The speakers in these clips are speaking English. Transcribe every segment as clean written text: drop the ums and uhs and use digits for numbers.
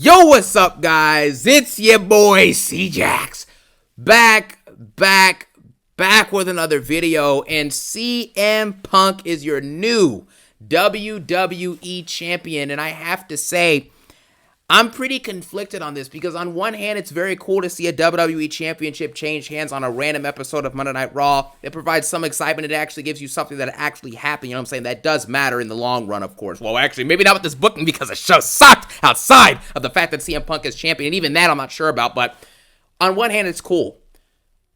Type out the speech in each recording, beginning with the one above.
Yo, what's up, guys? It's your boy, C-Jax. Back with another video, and CM Punk is your new WWE champion, and I have to say, I'm pretty conflicted on this because on one hand, it's very cool to see a WWE Championship change hands on a random episode of Monday Night Raw. It provides some excitement. It actually gives you something that actually happened. You know what I'm saying? That does matter in the long run, of course. Well, actually, maybe not with this booking because the show sucked outside of the fact that CM Punk is champion. And even that I'm not sure about. But on one hand, it's cool.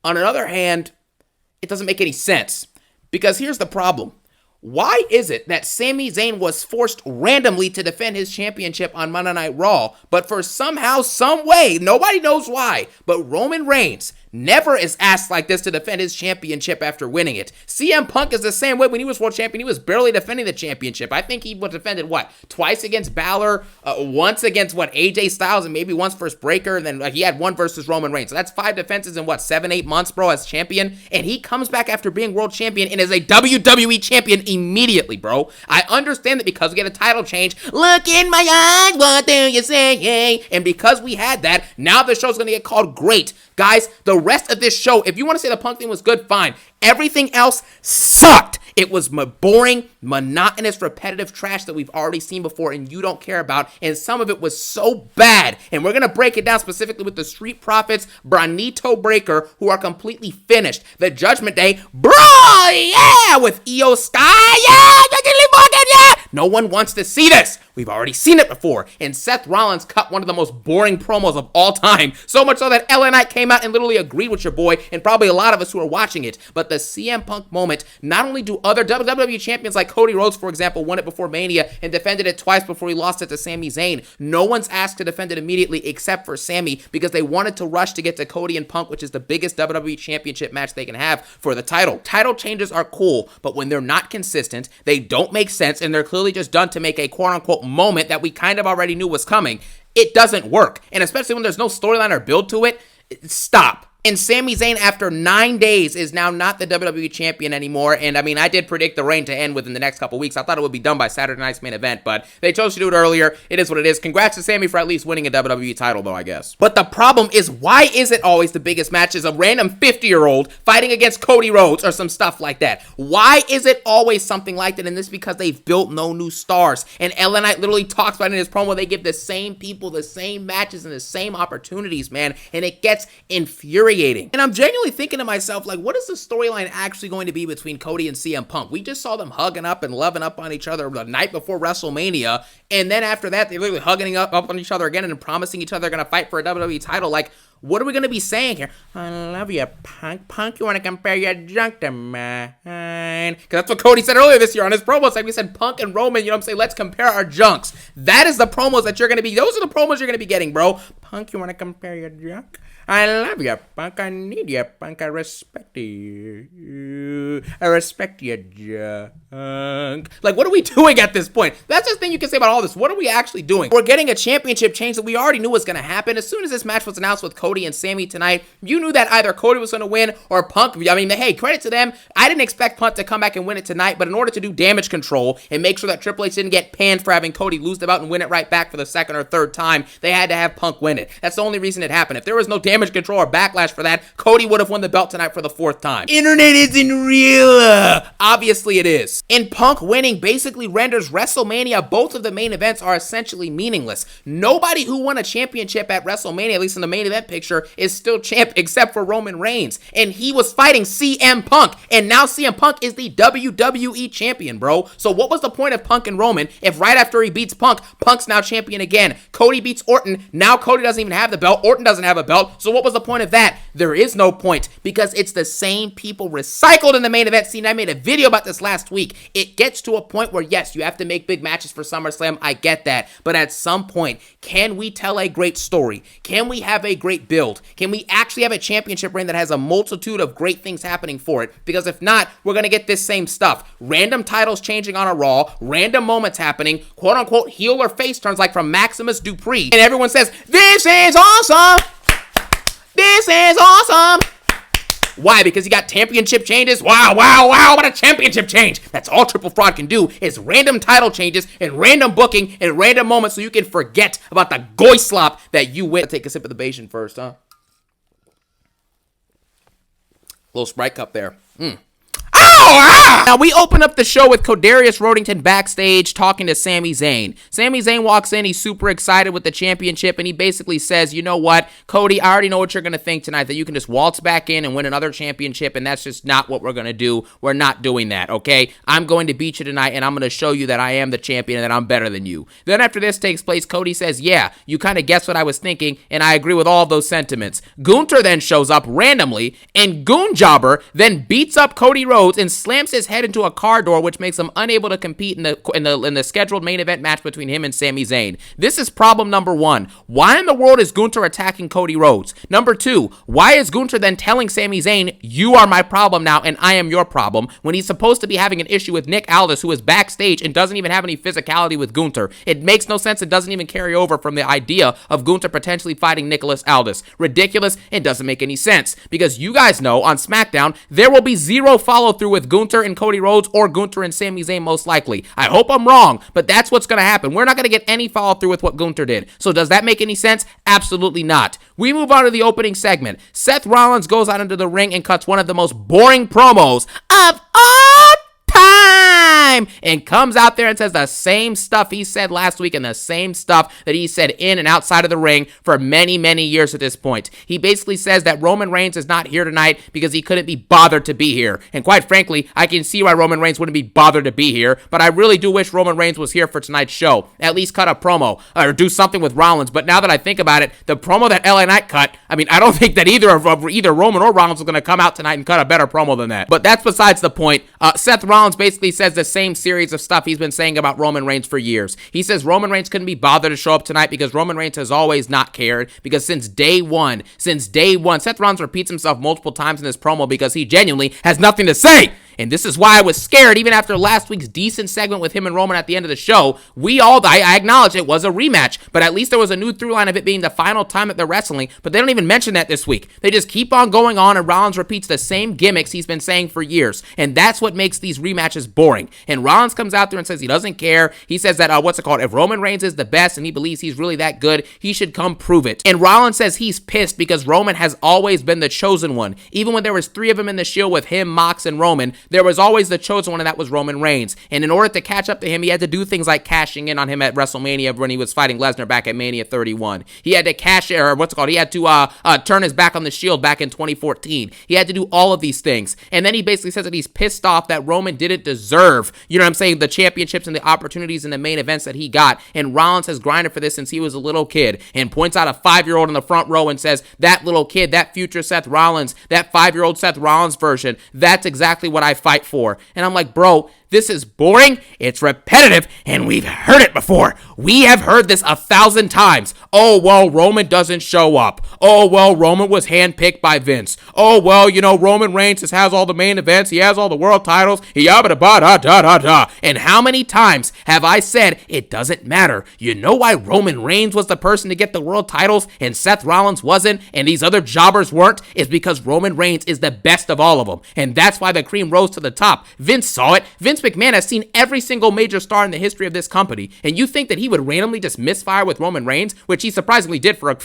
On another hand, it doesn't make any sense. Because here's the problem. Why is it that Sami Zayn was forced randomly to defend his championship on Monday Night Raw, but for somehow, some way, nobody knows why, but Roman Reigns never is asked like this to defend his championship after winning it? CM Punk is the same way. When he was world champion, he was barely defending the championship. I think he was defended, twice against Balor, once against, AJ Styles, and maybe once versus Breaker, and then he had one versus Roman Reigns. So that's 5 defenses in, 7-8 months, bro, as champion, and he comes back after being world champion and is a WWE champion immediately, bro. I understand that because we get a title change, look in my eyes, what do you say? And because we had that, now the show's gonna get called great. Guys, the rest of this show, if you want to say the Punk thing was good, fine. Everything else sucked. It was boring, monotonous, repetitive trash that we've already seen before and you don't care about, and some of it was so bad. And we're going to break it down specifically with the Street Profits, Branito Breaker, who are completely finished. The Judgment Day, bro, yeah, with Io Sky, yeah. No one wants to see this. We've already seen it before. And Seth Rollins cut one of the most boring promos of all time. So much so that LA Knight came out and literally agreed with your boy, and probably a lot of us who are watching it. But the CM Punk moment, not only do other WWE champions like Cody Rhodes, for example, won it before Mania and defended it twice before he lost it to Sami Zayn. No one's asked to defend it immediately except for Sami because they wanted to rush to get to Cody and Punk, which is the biggest WWE championship match they can have for the title. Title changes are cool, but when they're not consistent, they don't make sense, and they're clearly just done to make a quote-unquote moment that we kind of already knew was coming. It doesn't work, and especially when there's no storyline or build to it, stop. And Sami Zayn, after 9 days, is now not the WWE champion anymore. And, I did predict the reign to end within the next couple weeks. I thought it would be done by Saturday night's main event, but they chose to do it earlier. It is what it is. Congrats to Sami for at least winning a WWE title, though, I guess. But the problem is, why is it always the biggest matches a random 50-year-old fighting against Cody Rhodes or some stuff like that? Why is it always something like that? And this is because they've built no new stars. And LA Knight literally talks about it in his promo. They give the same people the same matches and the same opportunities, man. And it gets infuriating. And I'm genuinely thinking to myself, what is the storyline actually going to be between Cody and CM Punk? We just saw them hugging up and loving up on each other the night before WrestleMania, and then after that, they're literally hugging up on each other again and promising each other they're going to fight for a WWE title. What are we going to be saying here? I love you, Punk. Punk, you want to compare your junk to mine? Because that's what Cody said earlier this year on his promos. We said Punk and Roman, let's compare our junks. That is the promos that you're going to be, those are the promos you're going to be getting, bro. Punk, you want to compare your junk? I love you, Punk. I need you, Punk. I respect you. I respect you, junk. What are we doing at this point? That's the thing you can say about all this. What are we actually doing? We're getting a championship change that we already knew was going to happen. As soon as this match was announced with Cody and Sami tonight, you knew that either Cody was going to win or Punk. Hey, credit to them. I didn't expect Punk to come back and win it tonight, but in order to do damage control and make sure that Triple H didn't get panned for having Cody lose the belt and win it right back for the second or third time, they had to have Punk win it. That's the only reason it happened. If there was no damage control or backlash for that, Cody would have won the belt tonight for the 4th time. Internet isn't real. Obviously it is. And Punk winning basically renders WrestleMania, both of the main events are essentially meaningless. Nobody who won a championship at WrestleMania, at least in the main event picture, is still champ except for Roman Reigns. And he was fighting CM Punk. And now CM Punk is the WWE champion, bro. So what was the point of Punk and Roman if right after he beats Punk, Punk's now champion again? Cody beats Orton. Now Cody doesn't even have the belt. Orton doesn't have a belt. So what was the point of that? There is no point because it's the same people recycled in the main event scene. I made a video about this last week. It gets to a point where, yes, you have to make big matches for SummerSlam. I get that. But at some point, can we tell a great story? Can we have a great build? Can we actually have a championship reign that has a multitude of great things happening for it? Because if not, we're going to get this same stuff. Random titles changing on a Raw, random moments happening, quote unquote heel or face turns like from Maximus Dupree. And everyone says, this is awesome. This is awesome. Why? Because he got championship changes? Wow, what a championship change. That's all Triple Fraud can do is random title changes and random booking and random moments so you can forget about the goy slop that you win. Take a sip of the Bayesian first, huh? Little Sprite cup there. Now, we open up the show with Codarius Rodington backstage talking to Sami Zayn. Sami Zayn walks in. He's super excited with the championship, and he basically says, you know what, Cody, I already know what you're going to think tonight, that you can just waltz back in and win another championship, and that's just not what we're going to do. We're not doing that, okay? I'm going to beat you tonight, and I'm going to show you that I am the champion and that I'm better than you. Then after this takes place, Cody says, yeah, you kind of guessed what I was thinking, and I agree with all of those sentiments. Gunther then shows up randomly, and Goonjobber then beats up Cody Rhodes and slams his head into a car door, which makes him unable to compete in the scheduled main event match between him and Sami Zayn. This is problem number one. Why in the world is Gunther attacking Cody Rhodes? Number two, why is Gunther then telling Sami Zayn, you are my problem now and I am your problem, when he's supposed to be having an issue with Nick Aldis, who is backstage and doesn't even have any physicality with Gunther? It makes no sense. It doesn't even carry over from the idea of Gunther potentially fighting Nicholas Aldis. Ridiculous. It doesn't make any sense, because you guys know on SmackDown there will be zero follow-through with Gunther and Cody Rhodes, or Gunther and Sami Zayn most likely. I hope I'm wrong, but that's what's going to happen. We're not going to get any follow-through with what Gunther did. So does that make any sense? Absolutely not. We move on to the opening segment. Seth Rollins goes out into the ring and cuts one of the most boring promos of all time, and comes out there and says the same stuff he said last week and the same stuff that he said in and outside of the ring for many, many years at this point. He basically says that Roman Reigns is not here tonight because he couldn't be bothered to be here. And quite frankly, I can see why Roman Reigns wouldn't be bothered to be here, but I really do wish Roman Reigns was here for tonight's show. At least cut a promo or do something with Rollins. But now that I think about it, the promo that LA Knight cut, I mean, I don't think that either Roman or Rollins is going to come out tonight and cut a better promo than that. But that's besides the point. Seth Rollins basically says the same series of stuff he's been saying about Roman Reigns for years. He says Roman Reigns couldn't be bothered to show up tonight because Roman Reigns has always not cared, because since day one, Seth Rollins repeats himself multiple times in this promo because he genuinely has nothing to say. And this is why I was scared, even after last week's decent segment with him and Roman at the end of the show. I acknowledge it was a rematch, but at least there was a new through line of it being the final time that they're wrestling, but they don't even mention that this week. They just keep on going on, and Rollins repeats the same gimmicks he's been saying for years, and that's what makes these rematches boring. And Rollins comes out there and says he doesn't care. He says that, if Roman Reigns is the best and he believes he's really that good, he should come prove it. And Rollins says he's pissed because Roman has always been the chosen one. Even when there was three of them in the Shield with him, Mox, and Roman, there was always the chosen one, and that was Roman Reigns. And in order to catch up to him, he had to do things like cashing in on him at WrestleMania when he was fighting Lesnar back at Mania 31. He had to he had to turn his back on the Shield back in 2014. He had to do all of these things. And then he basically says that he's pissed off that Roman didn't deserve, the championships and the opportunities in the main events that he got. And Rollins has grinded for this since he was a little kid, and points out a 5-year-old in the front row and says, that little kid, that future Seth Rollins, that 5-year-old Seth Rollins version, that's exactly what I fight for. And I'm like, bro, this is boring, it's repetitive, and we've heard it before. We have heard this 1,000 times. Oh, well, Roman doesn't show up. Oh, well, Roman was handpicked by Vince. Oh, well, Roman Reigns has all the main events. He has all the world titles. And how many times have I said it doesn't matter? You know why Roman Reigns was the person to get the world titles and Seth Rollins wasn't and these other jobbers weren't? Is because Roman Reigns is the best of all of them. And that's why the cream rose to the top. Vince saw it. Vince McMahon has seen every single major star in the history of this company, and you think that he would randomly just misfire with Roman Reigns, which he surprisingly did for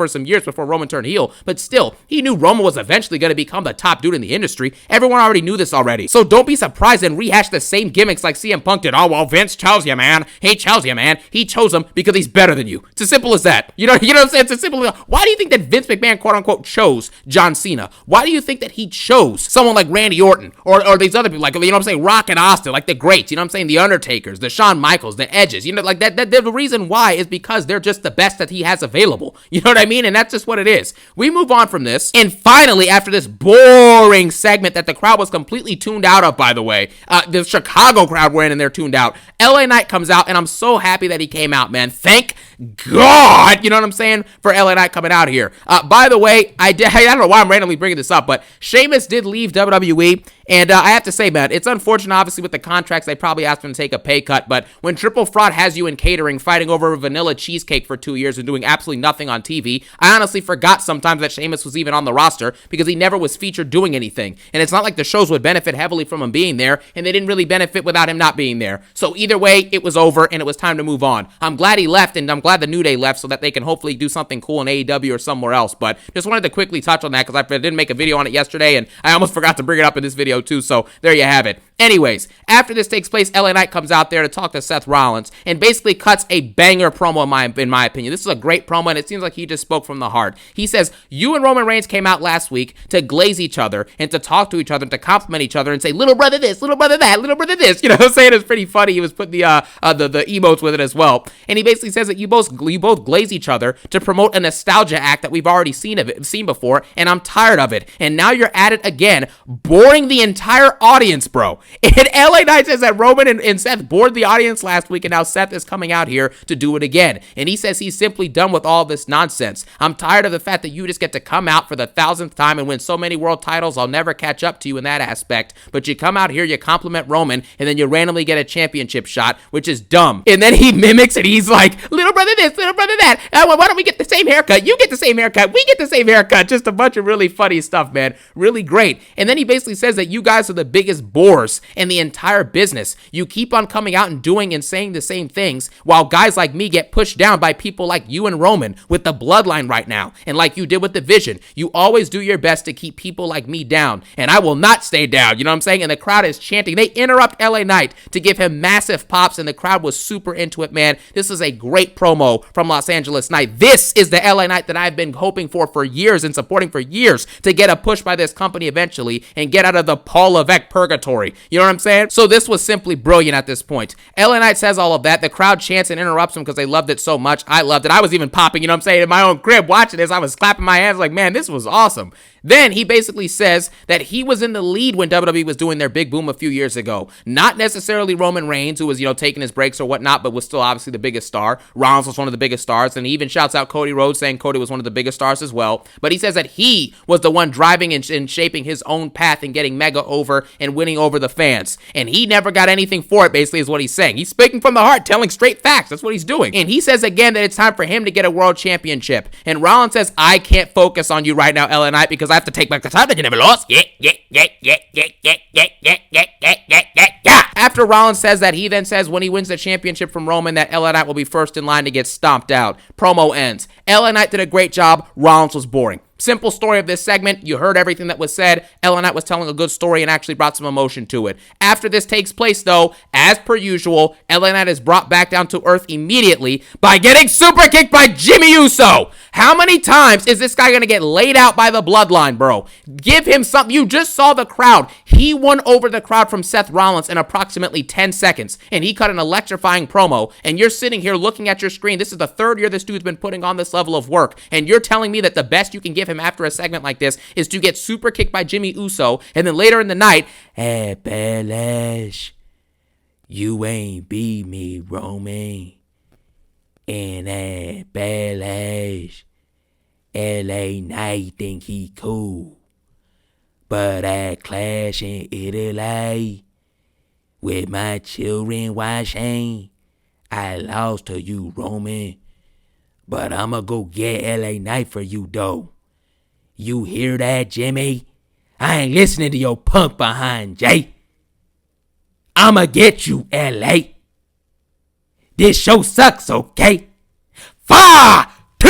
some years before Roman turned heel, but still, he knew Roman was eventually going to become the top dude in the industry. Everyone already knew this already, so don't be surprised and rehash the same gimmicks like CM Punk did. Oh, well, Vince chose you, man. He chose you, man. He chose him because he's better than you. It's as simple as that. You know what I'm saying? It's as simple as, why do you think that Vince McMahon, quote unquote, chose John Cena? Why do you think that he chose someone like Randy Orton or these other people, like, Rock and Austin, like the greats, the Undertakers, the Shawn Michaels, the Edges, the reason why is because they're just the best that he has available. You know what I mean? And that's just what it is. We move on from this, and finally, after this boring segment that the crowd was completely tuned out of, by the way, the Chicago crowd were in and they're tuned out, LA Knight comes out, and I'm so happy that he came out, man. Thank God, for LA Knight coming out here. By the way, I don't know why I'm randomly bringing this up, but Sheamus did leave WWE, And I have to say, man, it's unfortunate, obviously, with the contracts, they probably asked him to take a pay cut, but when Triple Fraud has you in catering, fighting over a vanilla cheesecake for 2 years and doing absolutely nothing on TV, I honestly forgot sometimes that Sheamus was even on the roster because he never was featured doing anything. And it's not like the shows would benefit heavily from him being there, and they didn't really benefit without him not being there. So either way, it was over, and it was time to move on. I'm glad he left, and I'm glad the New Day left so that they can hopefully do something cool in AEW or somewhere else. But just wanted to quickly touch on that because I didn't make a video on it yesterday, and I almost forgot to bring it up in this video too, so there you have it. Anyways, after this takes place, LA Knight comes out there to talk to Seth Rollins and basically cuts a banger promo in my opinion. This is a great promo, and it seems like he just spoke from the heart. He says, you and Roman Reigns came out last week to glaze each other and to talk to each other and to compliment each other and say, little brother this, little brother that, little brother this. You know what I'm saying? It's pretty funny. He was putting the emotes with it as well. And he basically says that you both glaze each other to promote a nostalgia act that we've already seen before, and I'm tired of it. And now you're at it again, boring the entire audience, bro. And LA Knight says that Roman and Seth bored the audience last week, and now Seth is coming out here to do it again. And he says he's simply done with all this nonsense. I'm tired of the fact that you just get to come out for the 1,000th time and win so many world titles, I'll never catch up to you in that aspect. But you come out here, you compliment Roman, and then you randomly get a championship shot, which is dumb. And then he mimics it. He's like, little brother this, little brother that. Why don't we get the same haircut? You get the same haircut. We get the same haircut. Just a bunch of really funny stuff, man. Really great. And then he basically says that you guys are the biggest bores in the entire business. You keep on coming out and doing and saying the same things while guys like me get pushed down by people like you and Roman with the bloodline right now. And like you did with the Vision, you always do your best to keep people like me down. And I will not stay down. You know what I'm saying? And the crowd is chanting. They interrupt LA Knight to give him massive pops, and the crowd was super into it, man. This is a great promo from Los Angeles Knight. This is the LA Knight that I've been hoping for years and supporting for years to get a push by this company eventually and get out of the Paul Levesque purgatory. You know what I'm saying? So this was simply brilliant at this point. LA Knight says all of that. The crowd chants and interrupts him because they loved it so much. I loved it. I was even popping, you know what I'm saying, in my own crib watching this. I was clapping my hands like, man, this was awesome. Then he basically says that he was in the lead when WWE was doing their big boom a few years ago. Not necessarily Roman Reigns, who was, taking his breaks or whatnot, but was still obviously the biggest star. Rollins was one of the biggest stars, and he even shouts out Cody Rhodes, saying Cody was one of the biggest stars as well. But he says that he was the one driving and shaping his own path and getting mega over and winning over the fans. And he never got anything for it, basically, is what he's saying. He's speaking from the heart, telling straight facts. That's what he's doing. And he says again that it's time for him to get a world championship. And Rollins says, I can't focus on you right now, LA Knight, because I have to take back the time that you never lost. Yeah. After Rollins says that, he then says when he wins the championship from Roman that LA Knight will be first in line to get stomped out. Promo ends. LA Knight did a great job. Rollins was boring. Simple story of this segment. You heard everything that was said. LA Knight was telling a good story and actually brought some emotion to it. After this takes place, though, as per usual, LA Knight is brought back down to earth immediately by getting super kicked by Jimmy Uso. How many times is this guy going to get laid out by the bloodline, bro? Give him something. You just saw the crowd. He won over the crowd from Seth Rollins in approximately 10 seconds, and he cut an electrifying promo, and you're sitting here looking at your screen. This is the third year this dude's been putting on this level of work, and you're telling me that the best you can give him after a segment like this is to get super kicked by Jimmy Uso, and then later in the night, hey, Belash, you ain't beat me, Roman. And Belash, LA Knight think he cool. But I clash in Italy with my children watching. I lost to you, Roman. But I'ma go get LA Knight for you, though. You hear that, Jimmy? I ain't listening to your punk behind, Jay. I'ma get you, LA. This show sucks, okay? 5, 2,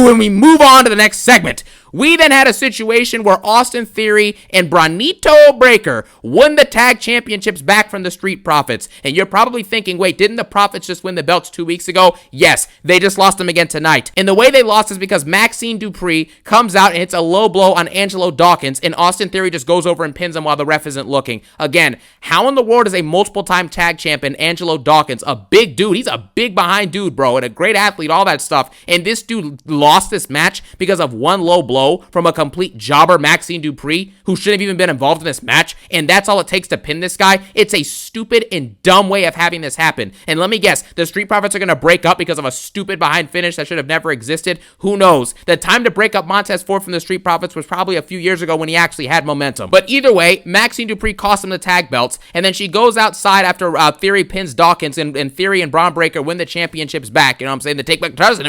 and we move on to the next segment. We then had a situation where Austin Theory and Bronito Breakker won the tag championships back from the Street Profits. And you're probably thinking, wait, didn't the Profits just win the belts 2 weeks ago? Yes, they just lost them again tonight. And the way they lost is because Maxine Dupree comes out and hits a low blow on Angelo Dawkins, and Austin Theory just goes over and pins him while the ref isn't looking. Again, how in the world is a multiple-time tag champion, Angelo Dawkins, a big dude, he's a big behind dude, bro, and a great athlete, all that stuff, and this dude lost this match because of one low blow? blow from a complete jobber, Maxine Dupree, who shouldn't have even been involved in this match, and that's all it takes to pin this guy. It's a stupid and dumb way of having this happen. And let me guess, the Street Profits are going to break up because of a stupid behind finish that should have never existed? Who knows? The time to break up Montez Ford from the Street Profits was probably a few years ago when he actually had momentum. But either way, Maxine Dupree cost him the tag belts, and then she goes outside after Theory pins Dawkins, and Theory and Braun Breaker win the championships back. You know what I'm saying? The take back trust.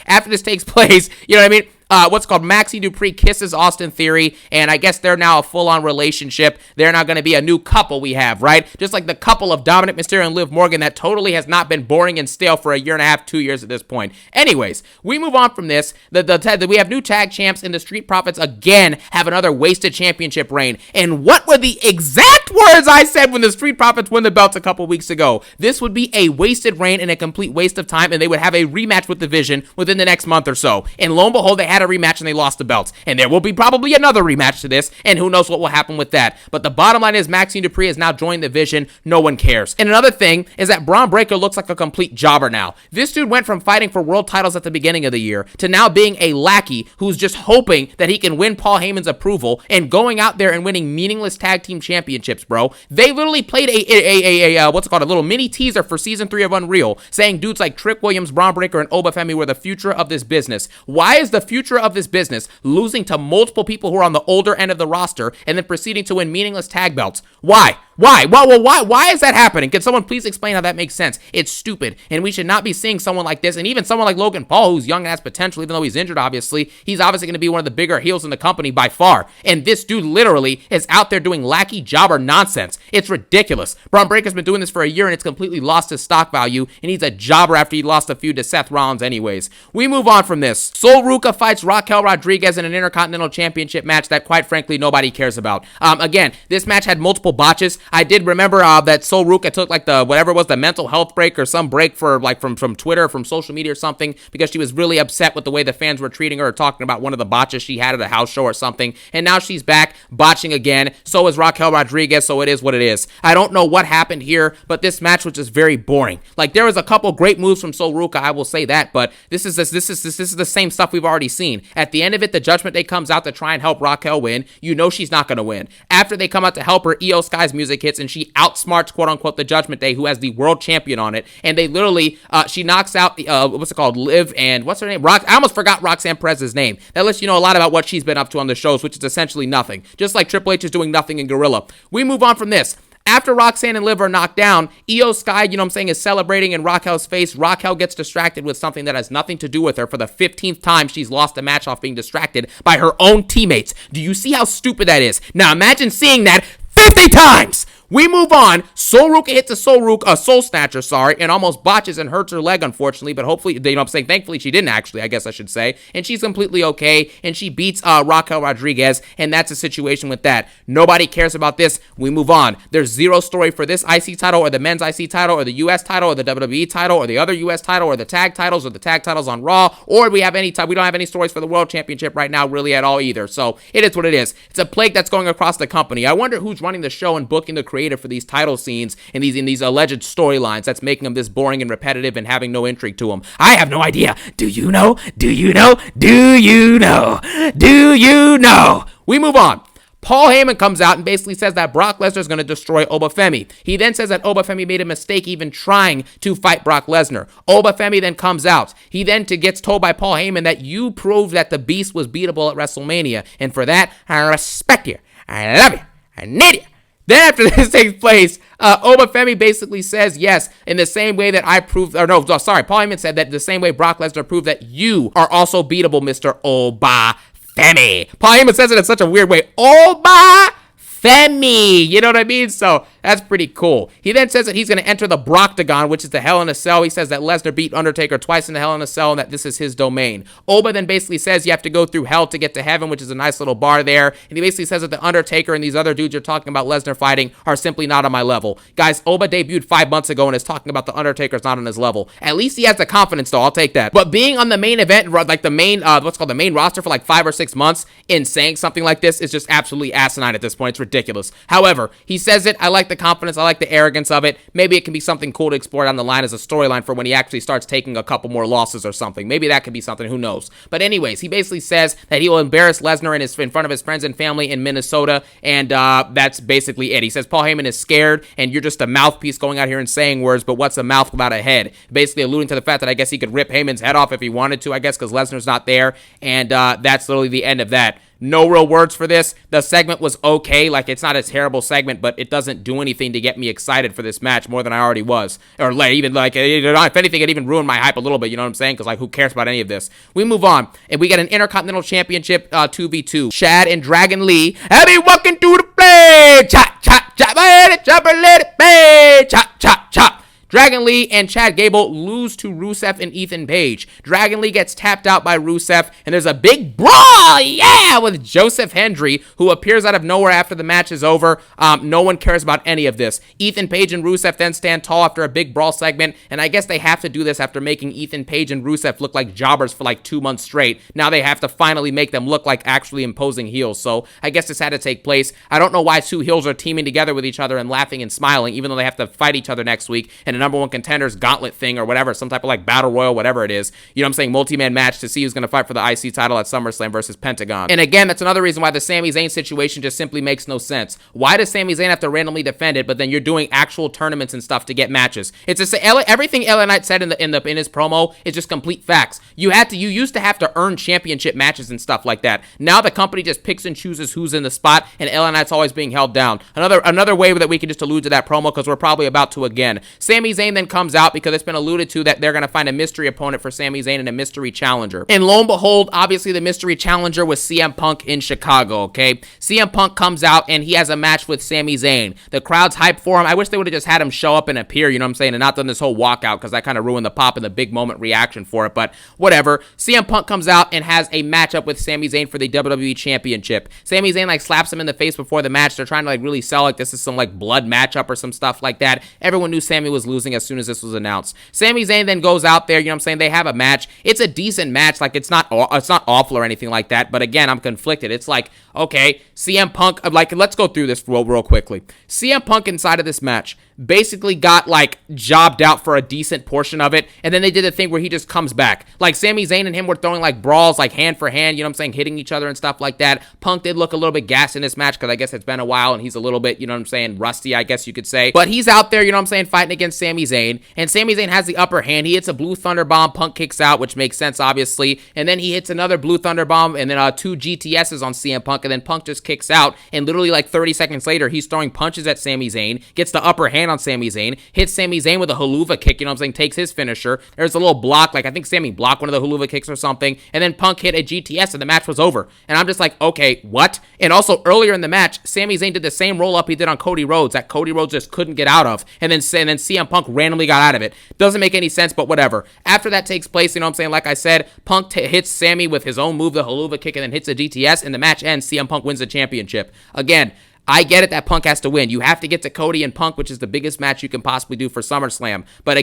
After this takes place, you know what I mean? What's called Maxine Dupree kisses Austin Theory, and I guess they're now a full-on relationship. They're now going to be a new couple we have, right? Just like the couple of Dominic Mysterio and Liv Morgan that totally has not been boring and stale for a year and a half, 2 years at this point. Anyways, we move on from this. We have new tag champs, and the Street Profits again have another wasted championship reign. And what were the exact words I said when the Street Profits won the belts a couple weeks ago? This would be a wasted reign and a complete waste of time, and they would have a rematch with the Vision within the next month or so. And lo and behold, they had a rematch and they lost the belts, and there will be probably another rematch to this, and who knows what will happen with that. But the bottom line is Maxine Dupree has now joined the Vision. No one cares. And another thing is that Braun Breaker looks like a complete jobber now. This dude went from fighting for world titles at the beginning of the year to now being a lackey who's just hoping that he can win Paul Heyman's approval and going out there and winning meaningless tag team championships, bro. They literally played a little mini teaser for season 3 of Unreal, saying dudes like Trick Williams, Braun Breaker, and Oba Femi were the future of this business. Why is the future of this business losing to multiple people who are on the older end of the roster and then proceeding to win meaningless tag belts? Why? Why? Why is that happening? Can someone please explain how that makes sense? It's stupid, and we should not be seeing someone like this, and even someone like Logan Paul, who's young and has potential, even though he's injured, obviously. He's obviously going to be one of the bigger heels in the company by far, and this dude literally is out there doing lackey jobber nonsense. It's ridiculous. Braun Breaker's been doing this for a year, and it's completely lost his stock value, and he's a jobber after he lost a feud to Seth Rollins anyways. We move on from this. Sol Ruca fights Raquel Rodriguez in an Intercontinental Championship match that, quite frankly, nobody cares about. Again, this match had multiple botches. I did remember that Sol Ruca took like the mental health break or some break for like from Twitter, from social media or something, because she was really upset with the way the fans were treating her or talking about one of the botches she had at a house show or something. And now she's back botching again. So is Raquel Rodriguez. So it is what it is. I don't know what happened here, but this match was just very boring. Like, there was a couple great moves from Sol Ruca, I will say that, but this is the same stuff we've already seen. At the end of it, the Judgment Day comes out to try and help Raquel win. You know she's not going to win. After they come out to help her, Io Sky's music hits and she outsmarts, quote unquote, the Judgment Day, who has the world champion on it. And they literally, she knocks out, Liv and what's her name? I almost forgot Roxanne Perez's name. That lets you know a lot about what she's been up to on the shows, which is essentially nothing. Just like Triple H is doing nothing in Gorilla. We move on from this. After Roxanne and Liv are knocked down, Io Sky, is celebrating in Raquel's face. Raquel gets distracted with something that has nothing to do with her. For the 15th time, she's lost a match off being distracted by her own teammates. Do you see how stupid that is? Now imagine seeing that 50 times! We move on. Sol Ruca hits a Soul Snatcher, and almost botches and hurts her leg, unfortunately, but hopefully, thankfully she didn't actually, I guess I should say, and she's completely okay, and she beats Raquel Rodriguez, and that's a situation with that. Nobody cares about this. We move on. There's zero story for this IC title, or the men's IC title, or the US title, or the WWE title, or the other US title, or the tag titles, or the tag titles on Raw, or we don't have any stories for the World Championship right now, really, at all either, so it is what it is. It's a plague that's going across the company. I wonder who's running the show and booking the creative for these title scenes and these alleged storylines that's making them this boring and repetitive and having no intrigue to them. I have no idea. Do you know? Do you know? Do you know? Do you know? We move on. Paul Heyman comes out and basically says that Brock Lesnar is going to destroy Oba Femi. He then says that Oba Femi made a mistake even trying to fight Brock Lesnar. Oba Femi then comes out. He then gets told by Paul Heyman that you proved that the Beast was beatable at WrestleMania, and for that, I respect you. I love you. I need you. Then after this takes place, Oba Femi basically says, yes, in the same way that Paul Heyman said that the same way Brock Lesnar proved that you are also beatable, Mr. Oba Femi. Paul Heyman says it in such a weird way. Oba Femi. You know what I mean? So that's pretty cool. He then says that he's going to enter the Broctagon, which is the Hell in a Cell. He says that Lesnar beat Undertaker twice in the Hell in a Cell and that this is his domain. Oba then basically says you have to go through hell to get to heaven, which is a nice little bar there. And he basically says that the Undertaker and these other dudes you're talking about Lesnar fighting are simply not on my level. Guys, Oba debuted 5 months ago and is talking about the Undertaker's not on his level. At least he has the confidence, though. I'll take that. But being on the main event, like the main, the main roster for like 5 or 6 months and saying something like this is just absolutely asinine at this point. It's ridiculous. However, he says it. I like the the confidence. I like the arrogance of it. Maybe it can be something cool to explore down the line as a storyline for when he actually starts taking a couple more losses or something. Maybe that could be something. Who knows? But anyways, he basically says that he will embarrass Lesnar in front of his friends and family in Minnesota, and that's basically it. He says Paul Heyman is scared, and you're just a mouthpiece going out here and saying words, but what's a mouth without a head? Basically alluding to the fact that I guess he could rip Heyman's head off if he wanted to, I guess, because Lesnar's not there, and that's literally the end of that. No real words for this. The segment was okay. Like, it's not a terrible segment, but it doesn't do anything to get me excited for this match more than I already was. Or even, like, if anything, it even ruined my hype a little bit, you know what I'm saying? Because, like, who cares about any of this? We move on, and we get an Intercontinental Championship 2v2. Chad and Dragon Lee. I be walking through the play. Chop, chop, chop. Let it chop, let it play. Chop, chop, chop. Dragon Lee and Chad Gable lose to Rusev and Ethan Page. Dragon Lee gets tapped out by Rusev, and there's a big brawl, yeah, with Joseph Hendry, who appears out of nowhere after the match is over. No one cares about any of this. Ethan Page and Rusev then stand tall after a big brawl segment, and I guess they have to do this after making Ethan Page and Rusev look like jobbers for like 2 months straight. Now they have to finally make them look like actually imposing heels, so I guess this had to take place. I don't know why two heels are teaming together with each other and laughing and smiling, even though they have to fight each other next week, and a number one contenders gauntlet thing or whatever, some type of like battle royal, whatever it is, you know what I'm saying, multi-man match to see who's going to fight for the IC title at SummerSlam versus Pentagon. And again, that's another reason why the Sami Zayn situation just simply makes no sense. Why does Sami Zayn have to randomly defend it, but then you're doing actual tournaments and stuff to get matches? It's everything LA Knight said in his promo is just complete facts. You used to have to earn championship matches and stuff like that. Now the company just picks and chooses who's in the spot, and LA Knight's always being held down. Another way that we can just allude to that promo, because we're probably about to again. Sami Zayn then comes out because it's been alluded to that they're going to find a mystery opponent for Sami Zayn and a mystery challenger. And lo and behold, obviously the mystery challenger was CM Punk in Chicago, okay? CM Punk comes out and he has a match with Sami Zayn. The crowd's hyped for him. I wish they would have just had him show up and appear, you know what I'm saying, and not done this whole walkout, because that kind of ruined the pop and the big moment reaction for it, but whatever. CM Punk comes out and has a matchup with Sami Zayn for the WWE Championship. Sami Zayn like slaps him in the face before the match. They're trying to like really sell like this is some like blood matchup or some stuff like that. Everyone knew Sami was losing as soon as this was announced. Sami Zayn then goes out there, you know what I'm saying, they have a match. It's a decent match, like it's not awful or anything like that, but again, I'm conflicted. It's like, okay, CM Punk, like, let's go through this real quickly. CM Punk inside of this match basically got like jobbed out for a decent portion of it, and then they did a thing where he just comes back. Like Sami Zayn and him were throwing like brawls, like hand for hand, you know what I'm saying, hitting each other and stuff like that. Punk did look a little bit gassed in this match because I guess it's been a while and he's a little bit, you know what I'm saying, rusty, I guess you could say. But he's out there, you know what I'm saying, fighting against Sami Zayn, and Sami Zayn has the upper hand. He hits a Blue Thunder Bomb, Punk kicks out, which makes sense obviously, and then he hits another Blue Thunder Bomb and then 2 GTSs on CM Punk, and then Punk just kicks out, and literally like 30 seconds later he's throwing punches at Sami Zayn, gets the upper hand on Sami Zayn, hits Sami Zayn with a haluva kick, you know what I'm saying, takes his finisher. There's a little block, like I think Sami blocked one of the haluva kicks or something, and then Punk hit a GTS and the match was over. And I'm just like, okay, what? And also earlier in the match, Sami Zayn did the same roll up he did on Cody Rhodes that Cody Rhodes just couldn't get out of, and then CM Punk randomly got out of it. Doesn't make any sense, but whatever. After that takes place, you know what I'm saying, like I said, Punk hits Sami with his own move, the haluva kick, and then hits a GTS, and the match ends. CM Punk wins the championship. Again, I get it that Punk has to win. You have to get to Cody and Punk, which is the biggest match you can possibly do for SummerSlam. But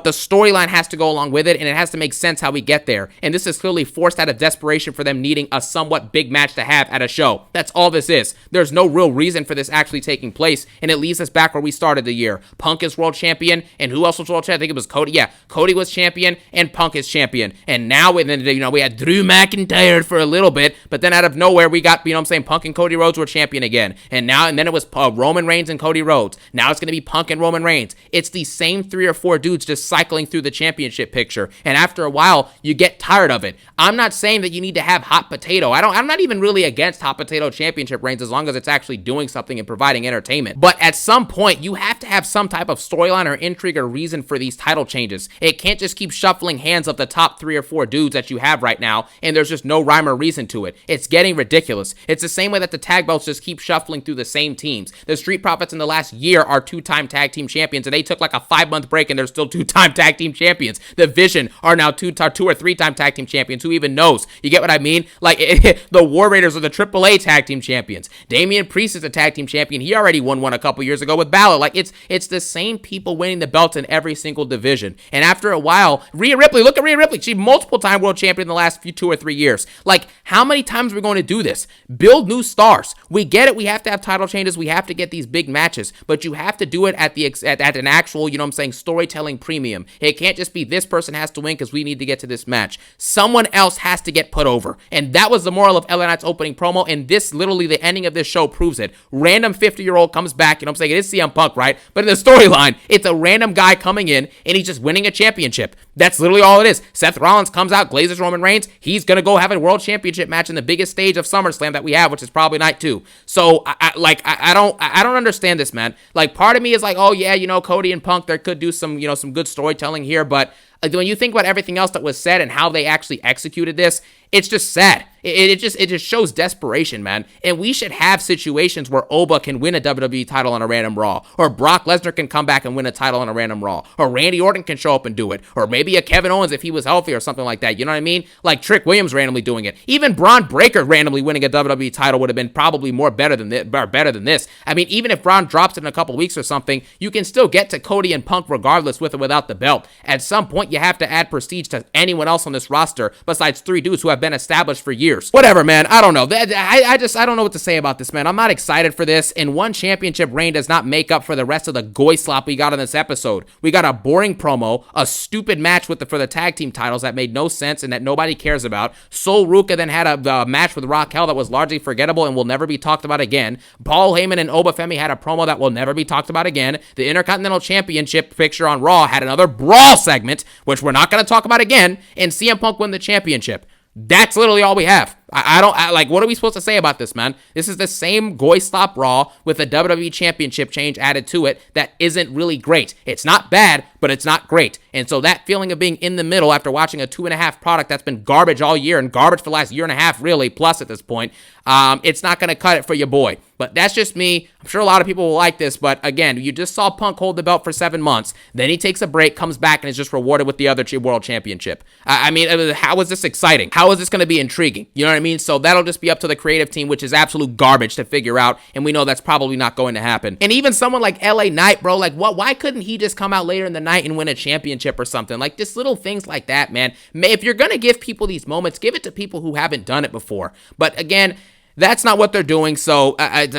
the storyline has to go along with it, and it has to make sense how we get there. And this is clearly forced out of desperation for them needing a somewhat big match to have at a show. That's all this is. There's no real reason for this actually taking place, and it leaves us back where we started the year. Punk is world champion, and who else was world champion? I think it was Cody. Yeah, Cody was champion, and Punk is champion. And now, we had Drew McIntyre for a little bit, but then out of nowhere, we got, you know what I'm saying, Punk and Cody Rhodes were champion again. And then it was Roman Reigns and Cody Rhodes. Now it's going to be Punk and Roman Reigns. It's the same 3 or 4 dudes just cycling through the championship picture. And after a while, you get tired of it. I'm not saying that you need to have hot potato. I'm not even really against hot potato championship reigns as long as it's actually doing something and providing entertainment. But at some point, you have to have some type of storyline or intrigue or reason for these title changes. It can't just keep shuffling hands of the top 3 or 4 dudes that you have right now, and there's just no rhyme or reason to it. It's getting ridiculous. It's the same way that the tag belts just keep shuffling through the same teams. The Street Profits in the last year are 2-time tag team champions, and they took like a 5-month break and they're still 2-time tag team champions. The Vision are now 2 or 3-time tag team champions. Who even knows? You get what I mean? Like the War Raiders are the AAA tag team champions. Damian Priest is a tag team champion. He already won one a couple years ago with Balor. Like it's the same people winning the belts in every single division. And after a while, Rhea Ripley, look at Rhea Ripley. She's multiple time world champion in the last 2 or 3 years. Like, how many times are we going to do this? Build new stars. We get it. We have to have title changes, we have to get these big matches, but you have to do it at an actual, you know what I'm saying, storytelling premium. It can't just be this person has to win because we need to get to this match. Someone else has to get put over. And that was the moral of LA Knight's opening promo, and this, literally, the ending of this show proves it. Random 50-year-old comes back, you know what I'm saying, it is CM Punk, right? But in the storyline, it's a random guy coming in, and he's just winning a championship. That's literally all it is. Seth Rollins comes out, glazes Roman Reigns, he's gonna go have a world championship match in the biggest stage of SummerSlam that we have, which is probably night 2. So, I don't understand this, man. Like, part of me is like, oh yeah, you know, Cody and Punk, there could do some, you know, some good storytelling here, but when you think about everything else that was said and how they actually executed this, it's just sad. It just shows desperation, man. And we should have situations where Oba can win a WWE title on a random Raw, or Brock Lesnar can come back and win a title on a random Raw, or Randy Orton can show up and do it, or maybe a Kevin Owens if he was healthy or something like that. You know what I mean? Like Trick Williams randomly doing it. Even Braun Breaker randomly winning a WWE title would have been probably better than this. I mean, even if Braun drops it in a couple weeks or something, you can still get to Cody and Punk regardless, with or without the belt. At some point, you have to add prestige to anyone else on this roster besides 3 dudes who have been established for years. Whatever, man. I don't know. I don't know what to say about this, man. I'm not excited for this, and one championship reign does not make up for the rest of the goy slop we got in this episode. We got a boring promo, a stupid match for the tag team titles that made no sense and that nobody cares about. Sol Ruka then had a match with Raquel that was largely forgettable and will never be talked about again. Paul Heyman and Oba Femi had a promo that will never be talked about again. The Intercontinental Championship picture on Raw had another brawl segment, which we're not going to talk about again, and CM Punk won the championship. That's literally all we have. What are we supposed to say about this, man? This is the same goy slop Raw with a WWE Championship change added to it that isn't really great. It's not bad, but it's not great. And so that feeling of being in the middle after watching a 2.5 product that's been garbage all year, and garbage for the last 1.5 years, really, plus at this point, it's not going to cut it for your boy. But that's just me. I'm sure a lot of people will like this, but again, you just saw Punk hold the belt for 7 months. Then he takes a break, comes back, and is just rewarded with the other World Championship. I mean, how is this exciting? How is this going to be intriguing? You know what I mean? So that'll just be up to the creative team, which is absolute garbage to figure out, and we know that's probably not going to happen. And even someone like LA Knight, bro, like, why couldn't he just come out later in the night and win a championship or something? Like, just little things like that, man. If you're going to give people these moments, give it to people who haven't done it before. But again, that's not what they're doing, so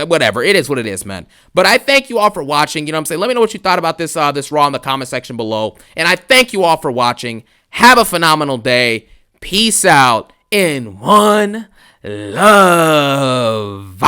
whatever. It is what it is, man. But I thank you all for watching. You know what I'm saying? Let me know what you thought about this Raw in the comment section below. And I thank you all for watching. Have a phenomenal day. Peace out. In one love.